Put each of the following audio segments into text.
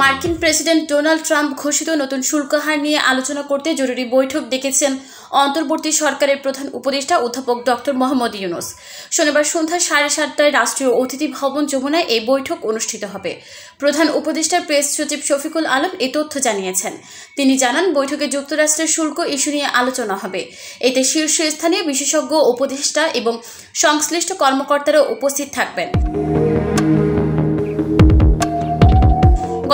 মার্কিন president Donald Trump ঘোষিত নতুন শুল্ক হার নিয়ে আলোচনা করতে জরুরি বৈঠক ডেকেছেন অন্তর্বর্তী সরকারের প্রধান উপদেষ্টা অধ্যাপক ডক্টর মোহাম্মদ ইউনূস। শনিবার সন্ধ্যা 7:30টায় রাষ্ট্রীয় অতিথি ভবন যমুনায় এই বৈঠক অনুষ্ঠিত হবে। প্রধান উপদেষ্টার প্রেস সচিব শফিকুল আলম এই তথ্য জানিয়েছেন। তিনি জানান, বৈঠকে যুক্তরাষ্ট্রের শুল্ক ইস্যু নিয়ে আলোচনা হবে। এতে শীর্ষস্থানীয় বিশেষজ্ঞ, উপদেষ্টা এবং সংশ্লিষ্ট কর্মকর্তারা উপস্থিত থাকবেন।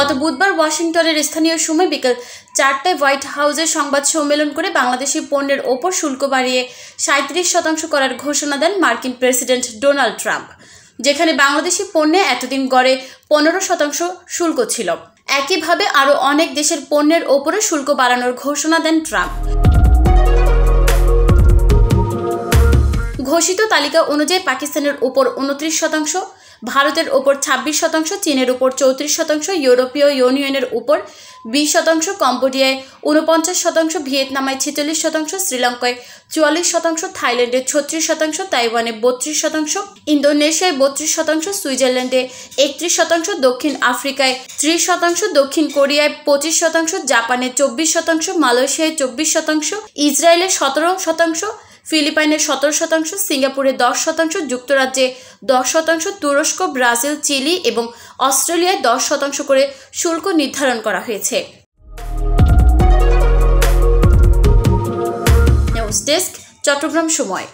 গত বুধবার ওয়াশিংটনের স্থানীয় সময় বিকেল 4টায় হোয়াইট হাউসে সংবাদ সম্মেলন করে বাংলাদেশি পণ্যের ওপর শুল্ক বাড়িয়ে 37% করার ঘোষণা দেন মার্কিন প্রেসিডেন্ট ডোনাল্ড ট্রাম্প, যেখানে বাংলাদেশি পণ্যে এতদিন গড়ে 15% শুল্ক ছিল। একইভাবে আরও অনেক দেশের পণ্যের ওপরে শুল্ক বাড়ানোর ঘোষণা দেন ট্রাম্প। ঘোষিত তালিকা অনুযায়ী পাকিস্তানের ওপর 29%, ভারতের ওপর 26%, চীনের উপর 34%, ইউরোপীয় ইউনিয়নের উপর 20%, কম্বোডিয়ায় 49%, ভিয়েতনামায় 46%, শ্রীলঙ্কায় 44%, থাইল্যান্ডে 36%, তাইওয়ানে 32%, ইন্দোনেশিয়ায় 32%, সুইজারল্যান্ডে 31%, দক্ষিণ আফ্রিকায় 30%, দক্ষিণ কোরিয়ায় 25%, জাপানে 24%, মালয়েশিয়ায় 24%, ইসরায়েলে 17%, ফিলিপাইনে 17%, সিঙ্গাপুরে 10%, যুক্তরাজ্যে 10%, তুরস্ক, ব্রাজিল, চিলি এবং অস্ট্রেলিয়ায় 10% করে শুল্ক নির্ধারণ করা হয়েছে। নিউজ ডেস্ক, চট্টগ্রাম সময়।